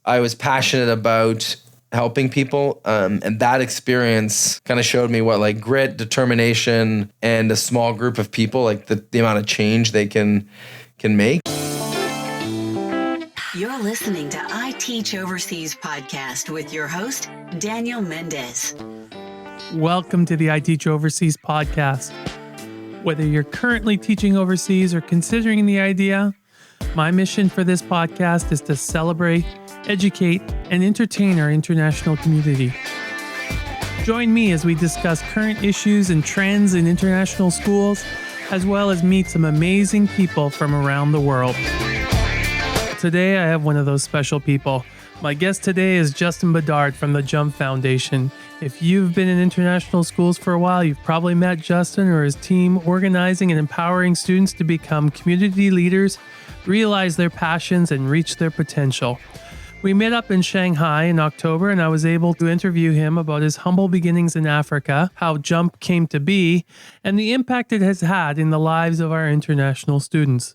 I was passionate about helping people. And that experience kind of showed me what like grit, determination, and a small group of people, like the amount of change they can make. You're listening to iTeachOverseas podcast with your host, Daniel Mendez. Welcome to the iTeachOverseas podcast. Whether you're currently teaching overseas or considering the idea, my mission for this podcast is to celebrate, educate, and entertain our international community. Join me as we discuss current issues and trends in international schools, as well as meet some amazing people from around the world. Today, I have one of those special people. My guest today is Justin Bedard from the Jump Foundation. If you've been in international schools for a while, you've probably met Justin or his team organizing and empowering students to become community leaders, realize their passions, and reach their potential. We met up in Shanghai in October, and I was able to interview him about his humble beginnings in Africa, how Jump came to be, and the impact it has had in the lives of our international students.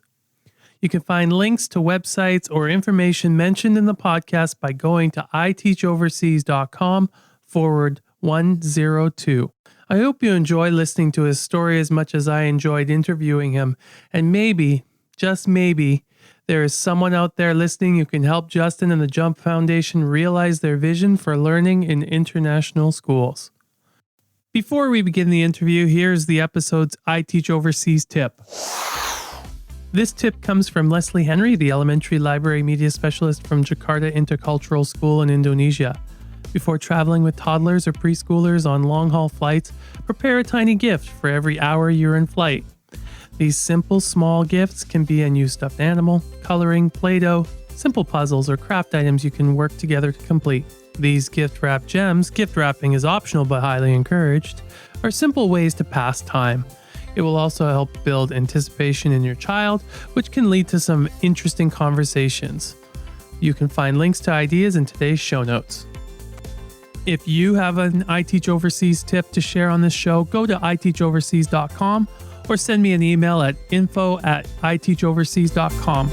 You can find links to websites or information mentioned in the podcast by going to iTeachOverseas.com/102. I hope you enjoy listening to his story as much as I enjoyed interviewing him. And maybe, just maybe, there is someone out there listening who can help Justin and the Jump Foundation realize their vision for learning in international schools. Before we begin the interview, here's the episode's iTeachOverseas tip. This tip comes from Leslie Henry, the elementary library media specialist from Jakarta Intercultural School in Indonesia. Before traveling with toddlers or preschoolers on long-haul flights, prepare a tiny gift for every hour you're in flight. These simple, small gifts can be a new stuffed animal, coloring, Play-Doh, simple puzzles, or craft items you can work together to complete. These gift-wrapped gems, gift wrapping is optional but highly encouraged, are simple ways to pass time. It will also help build anticipation in your child, which can lead to some interesting conversations. You can find links to ideas in today's show notes. If you have an iTeachOverseas tip to share on this show, go to iTeachOverseas.com or send me an email at info@iTeachOverseas.com.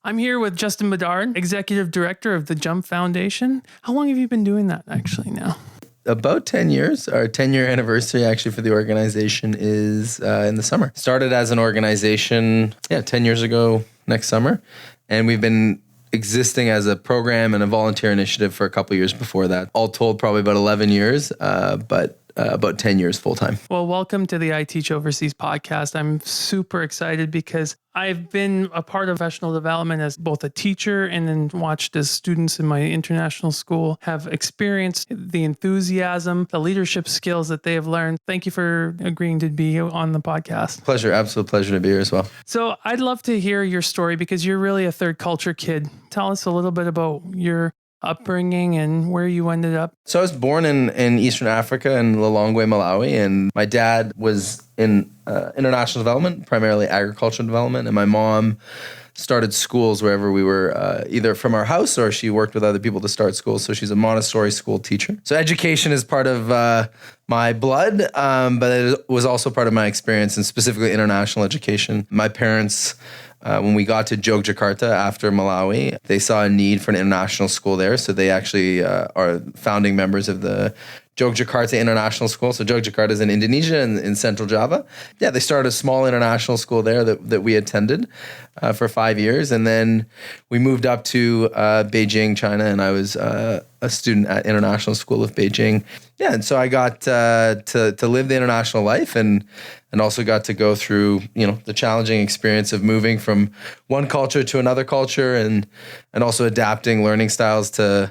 I'm here with Justin Bedard, Executive Director of the Jump Foundation. How long have you been doing that actually now? About 10 years. Our 10-year anniversary actually for the organization is in the summer. Started as an organization, 10 years ago next summer. And we've been existing as a program and a volunteer initiative for a couple years before that. All told, probably about 11 years, but about 10 years full time. Well, welcome to the iTeachOverseas podcast. I'm super excited because I've been a part of professional development as both a teacher and then watched as students in my international school have experienced the enthusiasm, the leadership skills that they have learned. Thank you for agreeing to be on the podcast. Pleasure. Absolute pleasure to be here as well. So I'd love to hear your story because you're really a third culture kid. Tell us a little bit about your upbringing and where you ended up. So I was born in Eastern Africa in Lilongwe, Malawi, and my dad was in international development, primarily agricultural development, and my mom started schools wherever we were, either from our house or she worked with other people to start schools. So she's a Montessori school teacher. So education is part of my blood, but it was also part of my experience, and specifically international education. My parents, when we got to Jakarta after Malawi, they saw a need for an international school there. So they actually are founding members of the Jakarta International School. So Jakarta is in Indonesia and in Central Java. Yeah, they started a small international school there that we attended for 5 years. And then we moved up to Beijing, China, and I was a student at International School of Beijing. Yeah, and so I got to live the international life and also got to go through, the challenging experience of moving from one culture to another culture and also adapting learning styles to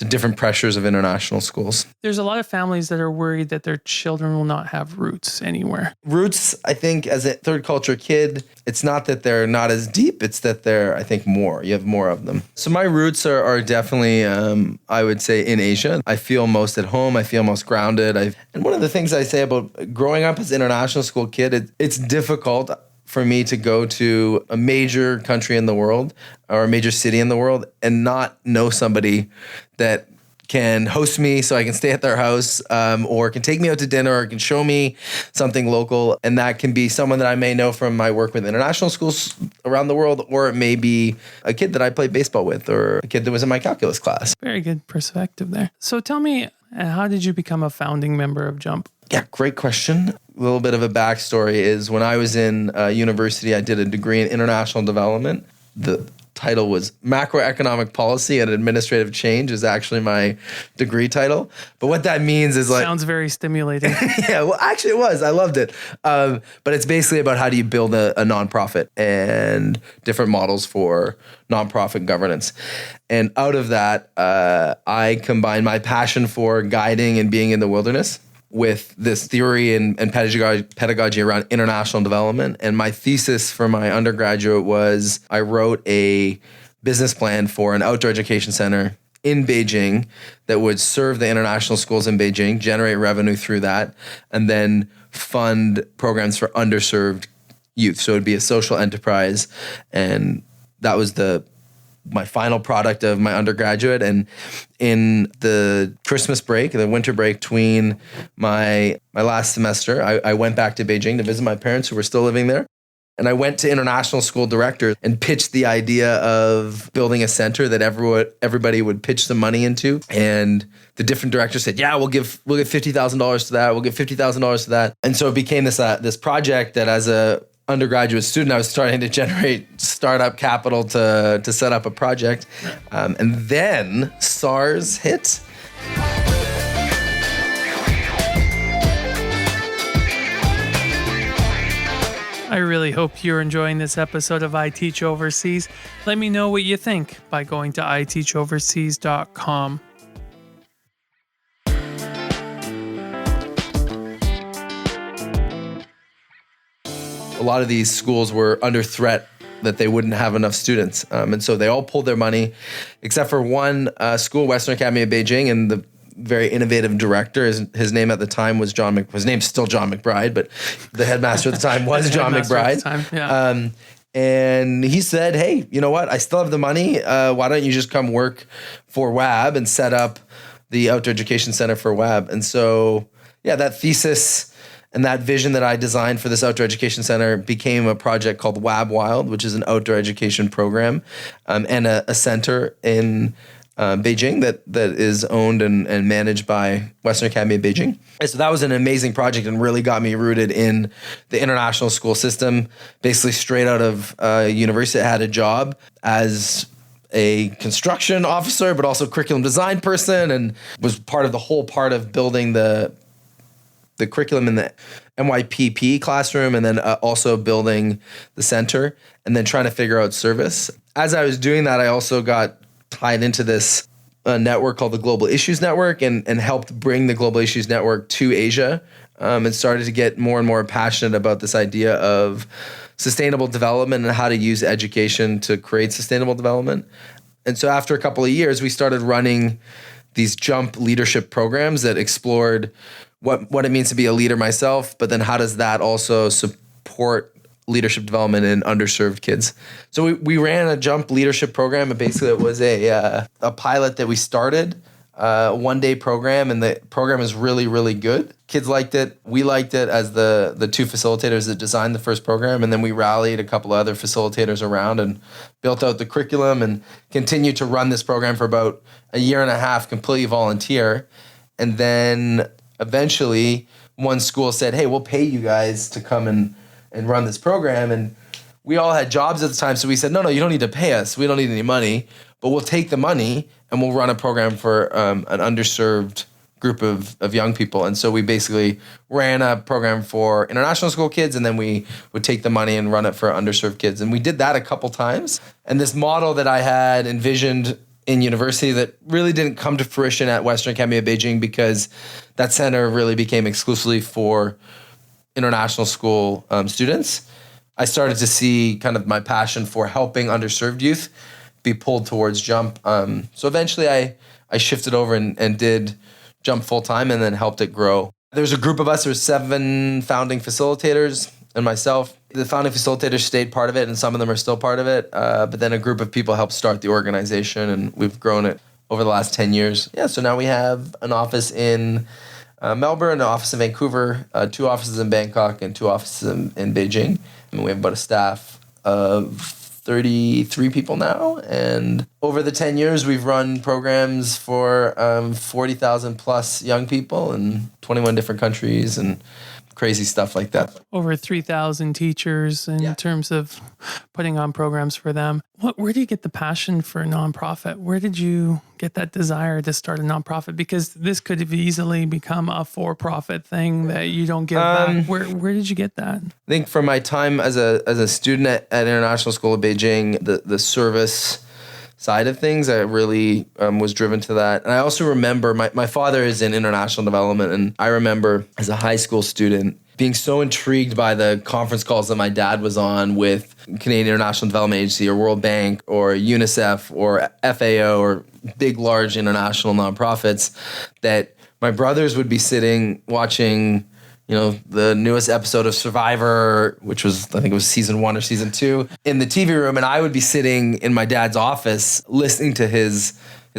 different pressures of international schools. There's a lot of families that are worried that their children will not have roots anywhere. Roots, I think, as a third culture kid, it's not that they're not as deep, it's that they're, I think, more. You have more of them. So my roots are definitely, I would say, in Asia. I feel most at home. I feel most grounded. And one of the things I say about growing up as an international school kid, it's difficult for me to go to a major country in the world or a major city in the world and not know somebody that can host me so I can stay at their house, or can take me out to dinner, or can show me something local. And that can be someone that I may know from my work with international schools around the world, or it may be a kid that I played baseball with, or a kid that was in my calculus class. Very good perspective there. So tell me, how did you become a founding member of JUMP? Yeah, great question. A little bit of a backstory is when I was in university, I did a degree in international development. The title was Macroeconomic Policy and Administrative Change is actually my degree title. But what that means is like... Sounds very stimulating. Yeah, well, actually it was. I loved it. But it's basically about how do you build a nonprofit and different models for nonprofit governance. And out of that, I combined my passion for guiding and being in the wilderness with this theory and pedagogy around international development. And my thesis for my undergraduate was I wrote a business plan for an outdoor education center in Beijing that would serve the international schools in Beijing, generate revenue through that, and then fund programs for underserved youth. So it'd be a social enterprise. And that was my final product of my undergraduate. And in the Christmas break, the winter break between my last semester, I went back to Beijing to visit my parents who were still living there. And I went to international school directors and pitched the idea of building a center that everybody would pitch some money into. And the different directors said, yeah, we'll give $50,000 to that. We'll give $50,000 to that. And so it became this project that as a undergraduate student, I was starting to generate startup capital to set up a project. And then SARS hit. I really hope you're enjoying this episode of I Teach Overseas. Let me know what you think by going to iTeachOverseas.com. A lot of these schools were under threat that they wouldn't have enough students. And so they all pulled their money, except for one school, Western Academy of Beijing, and the very innovative director, his name at the time was his name's still John McBride, but the headmaster at the time was John McBride. And he said, hey, you know what? I still have the money. Why don't you just come work for WAB and set up the Outdoor Education Center for WAB? And so, yeah, that thesis and that vision that I designed for this Outdoor Education Center became a project called WAB Wild, which is an outdoor education program and a center in Beijing that is owned and managed by Western Academy of Beijing. And so that was an amazing project and really got me rooted in the international school system. Basically straight out of university, I had a job as a construction officer, but also curriculum design person, and was part of building the curriculum in the NYPP classroom, and then also building the center, and then trying to figure out service. As I was doing that, I also got tied into this network called the Global Issues Network and helped bring the Global Issues Network to Asia, and started to get more and more passionate about this idea of sustainable development and how to use education to create sustainable development. And so after a couple of years, we started running these JUMP leadership programs that explored what it means to be a leader myself, but then how does that also support leadership development in underserved kids? So we ran a JUMP leadership program, and basically it was a pilot that we started, a one-day program, and the program is really, really good. Kids liked it. We liked it as the two facilitators that designed the first program, and then we rallied a couple of other facilitators around and built out the curriculum and continued to run this program for about a year and a half, completely volunteer. And then eventually one school said, hey, we'll pay you guys to come and run this program. And we all had jobs at the time. So we said, no, you don't need to pay us. We don't need any money, but we'll take the money and we'll run a program for an underserved group of young people. And so we basically ran a program for international school kids, and then we would take the money and run it for underserved kids. And we did that a couple times. And this model that I had envisioned in university that really didn't come to fruition at Western Academy of Beijing, because that center really became exclusively for international school students. I started to see kind of my passion for helping underserved youth be pulled towards JUMP. So eventually I shifted over and did JUMP full time, and then helped it grow. There's a group of us, there's 7 founding facilitators and myself. The founding facilitators stayed part of it, and some of them are still part of it. But then a group of people helped start the organization, and we've grown it over the last 10 years. Yeah, so now we have an office in Melbourne, an office in Vancouver, 2 offices in Bangkok, and 2 offices in Beijing. And we have about a staff of 33 people now. And over the 10 years, we've run programs for 40,000 plus young people in 21 different countries and crazy stuff like that. Over 3,000 teachers in terms of putting on programs for them. Where do you get the passion for a nonprofit? Where did you get that desire to start a nonprofit? Because this could have easily become a for-profit thing that you don't give back. Where did you get that? I think from my time as a student at International School of Beijing, the service side of things, I really was driven to that. And I also remember my father is in international development, and I remember as a high school student being so intrigued by the conference calls that my dad was on with Canadian International Development Agency or World Bank or UNICEF or FAO or big, large international nonprofits, that my brothers would be sitting watching the newest episode of Survivor, which was, I think it was season 1 or season 2, in the TV room, and I would be sitting in my dad's office listening to his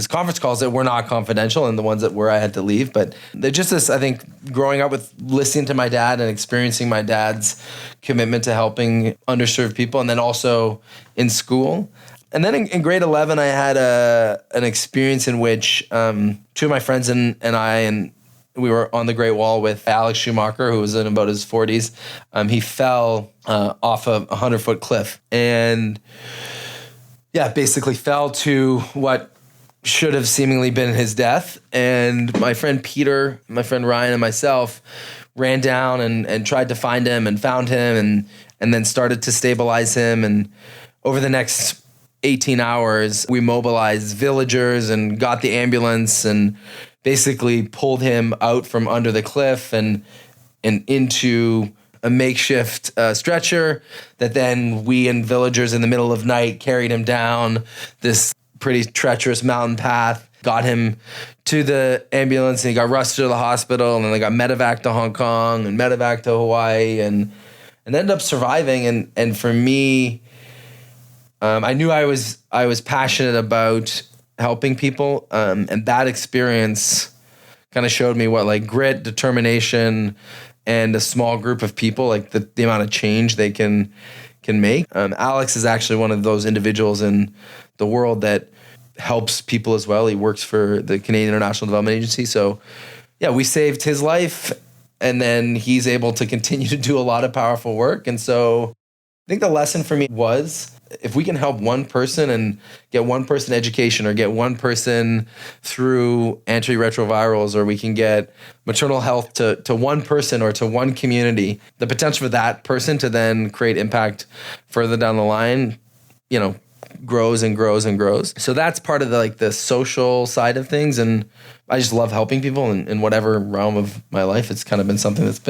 conference calls that were not confidential, and the ones that were, I had to leave. But they're just this, I think, growing up with listening to my dad and experiencing my dad's commitment to helping underserved people, and then also in school. And then in grade 11, I had an experience in which 2 of my friends and I we were on the Great Wall with Alex Schumacher, who was in about his 40s. He fell off a 100-foot cliff and, basically fell to what should have seemingly been his death. And my friend Peter, my friend Ryan, and myself ran down and tried to find him and found him and then started to stabilize him. And over the next 18 hours, we mobilized villagers and got the ambulance and basically pulled him out from under the cliff and into a makeshift stretcher that then we and villagers in the middle of night carried him down this pretty treacherous mountain path, got him to the ambulance, and he got rushed to the hospital, and then they got medevac to Hong Kong and medevac to Hawaii and ended up surviving. And for me, I knew I was passionate about helping people, and that experience kind of showed me what grit, determination, and a small group of people, the amount of change they can make. Alex is actually one of those individuals in the world that helps people as well. He works for the Canadian International Development Agency. So we saved his life, and then he's able to continue to do a lot of powerful work. And so I think the lesson for me was, if we can help one person and get one person education, or get one person through antiretrovirals, or we can get maternal health to one person or to one community, the potential for that person to then create impact further down the line, grows and grows and grows. So that's part of the social side of things. And I just love helping people in whatever realm of my life. It's kind of been something that's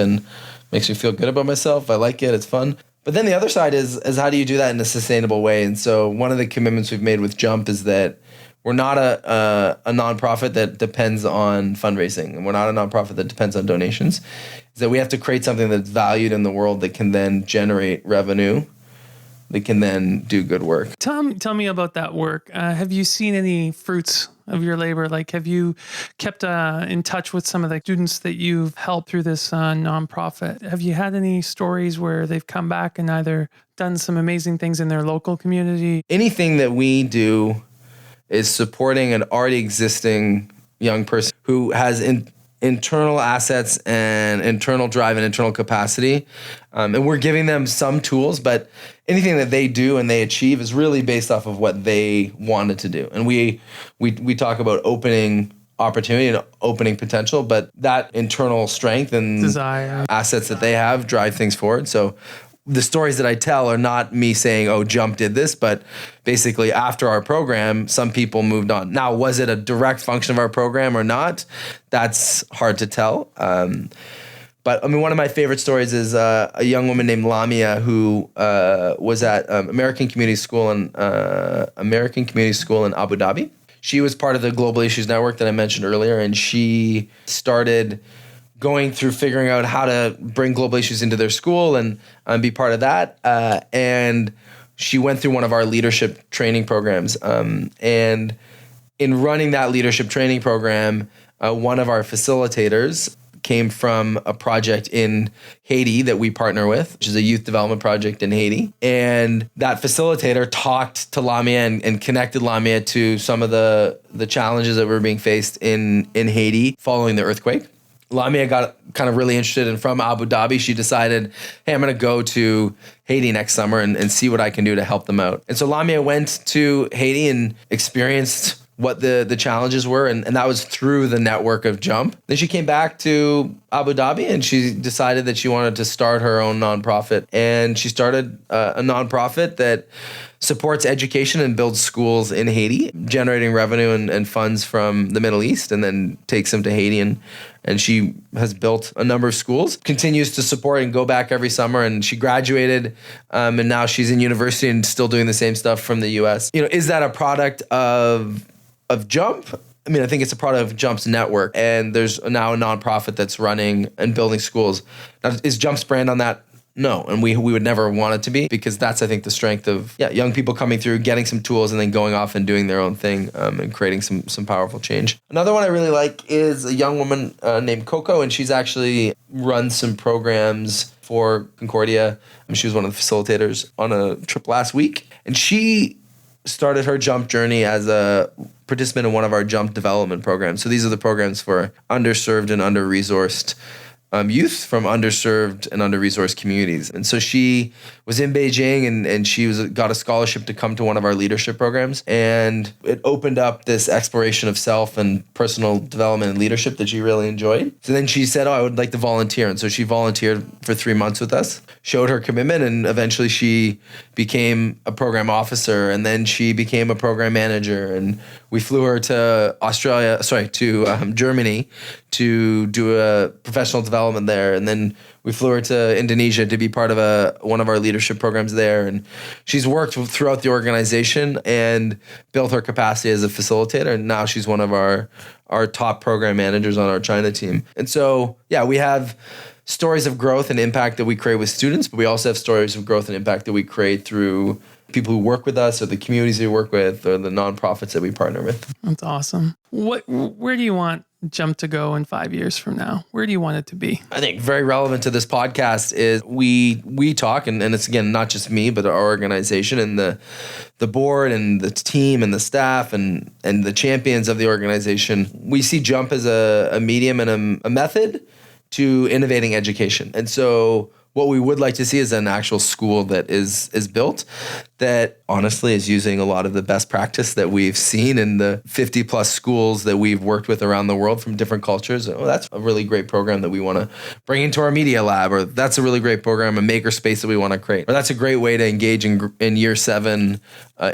makes me feel good about myself. I like it. It's fun. But then the other side is how do you do that in a sustainable way? And so one of the commitments we've made with Jump is that we're not a nonprofit that depends on fundraising, and we're not a nonprofit that depends on donations. Is that we have to create something that's valued in the world that can then generate revenue, that can then do good work. Tell me about that work. Have you seen any fruits of your labor? Have you kept in touch with some of the students that you've helped through this nonprofit? Have you had any stories where they've come back and either done some amazing things in their local community? Anything that we do is supporting an already existing young person who has internal assets and internal drive and internal capacity. And we're giving them some tools, but anything that they do and they achieve is really based off of what they wanted to do. And we talk about opening opportunity and opening potential, but that internal strength and desire, assets that they have drive things forward. So the stories that I tell are not me saying, oh, Jump did this, but basically after our program, some people moved on. Now, was it a direct function of our program or not? That's hard to tell. But I mean, one of my favorite stories is a young woman named Lamia who was at American Community School in Abu Dhabi. She was part of the Global Issues Network that I mentioned earlier, and she started going through figuring out how to bring global issues into their school and be part of that. And she went through one of our leadership training programs. And in running that leadership training program, one of our facilitators came from a project in Haiti that we partner with, which is a youth development project in Haiti. And that facilitator talked to Lamia and connected Lamia to some of the challenges that were being faced in Haiti following the earthquake. Lamia got kind of really interested, and from Abu Dhabi, she decided, hey, I'm going to go to Haiti next summer and see what I can do to help them out. And so Lamia went to Haiti and experienced what the challenges were, and that was through the network of Jump. Then she came back to Abu Dhabi and she decided that she wanted to start her own nonprofit. And she started a nonprofit that supports education and builds schools in Haiti, generating revenue and funds from the Middle East, and then takes them to Haiti. And she has built a number of schools, continues to support and go back every summer. And she graduated, and now she's in university and still doing the same stuff from the US. Is that a product of Jump? I mean, I think it's a product of Jump's network, and there's now a nonprofit that's running and building schools. Now, is Jump's brand on that? No, and we would never want it to be, because that's, I think, the strength of young people coming through, getting some tools, and then going off and doing their own thing, and creating some powerful change. Another one I really like is a young woman named Coco, and she's actually run some programs for Concordia. She was one of the facilitators on a trip last week, and she started her Jump journey as a participant in one of our Jump development programs. So these are the programs for underserved and under-resourced youth from underserved and under-resourced communities. And so she was in Beijing and she got a scholarship to come to one of our leadership programs. And it opened up this exploration of self and personal development and leadership that she really enjoyed. So then she said, I would like to volunteer. And so she volunteered for 3 months with us, showed her commitment, and eventually she became a program officer, and then she became a program manager. And we flew her to Germany to do a professional development there. And then we flew her to Indonesia to be part of one of our leadership programs there. And she's worked throughout the organization and built her capacity as a facilitator. And now she's one of our top program managers on our China team. And so, we have stories of growth and impact that we create with students, but we also have stories of growth and impact that we create through people who work with us, or the communities we work with, or the nonprofits that we partner with. That's awesome. Where do you want Jump to go in 5 years from now? Where do you want it to be? I think very relevant to this podcast is we talk, and it's, again, not just me, but our organization and the board and the team and the staff and the champions of the organization. We see Jump as a medium and a method to innovating education. And so what we would like to see is an actual school that is built that honestly is using a lot of the best practice that we've seen in the 50 plus schools that we've worked with around the world from different cultures. Oh, that's a really great program that we want to bring into our media lab, or that's a really great program, a maker space that we want to create, or that's a great way to engage in year 7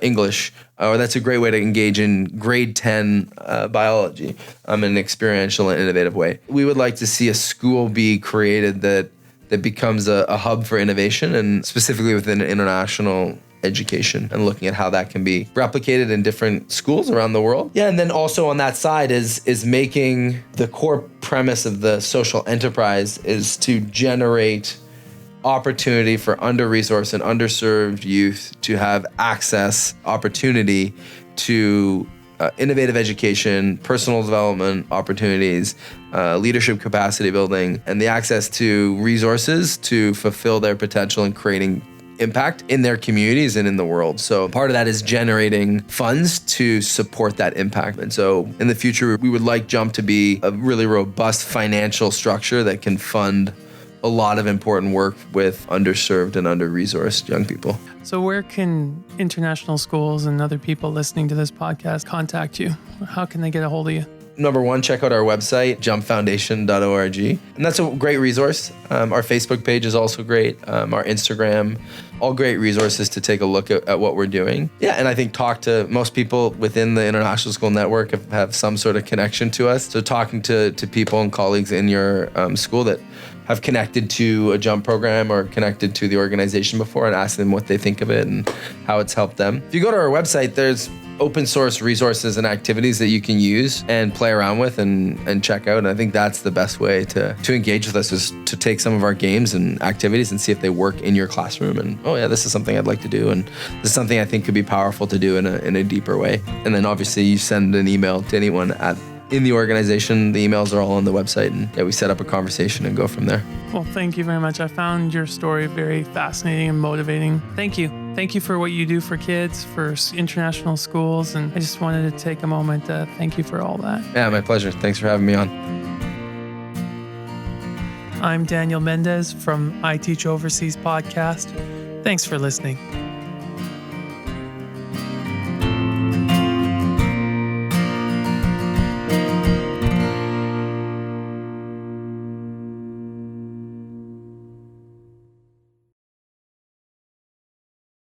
English, or that's a great way to engage in grade 10 biology in an experiential and innovative way. We would like to see a school be created that becomes a hub for innovation, and specifically within international education, and looking at how that can be replicated in different schools around the world. And then also on that side is making the core premise of the social enterprise is to generate opportunity for under-resourced and underserved youth to have access, opportunity to innovative education, personal development opportunities, leadership capacity building, and the access to resources to fulfill their potential and creating impact in their communities and in the world. So part of that is generating funds to support that impact. And so in the future, we would like Jump to be a really robust financial structure that can fund a lot of important work with underserved and under-resourced young people. So where can international schools and other people listening to this podcast contact you? How can they get a hold of you? Number one, check out our website, jumpfoundation.org. And that's a great resource. Our Facebook page is also great. Our Instagram, all great resources to take a look at what we're doing. And I think talk to most people within the International School Network have some sort of connection to us. So talking to people and colleagues in your school that have connected to a Jump program or connected to the organization before, and ask them what they think of it and how it's helped them. If you go to our website, there's open source resources and activities that you can use and play around with and check out. And I think that's the best way to engage with us, is to take some of our games and activities and see if they work in your classroom. And, oh yeah, this is something I'd like to do. And this is something I think could be powerful to do in a deeper way. And then obviously you send an email to anyone in the organization. The emails are all on the website, and we set up a conversation and go from there. Well, thank you very much. I found your story very fascinating and motivating. Thank you. Thank you for what you do for kids, for international schools. And I just wanted to take a moment to thank you for all that. Yeah, my pleasure. Thanks for having me on. I'm Daniel Mendez from iTeachOverseas podcast. Thanks for listening.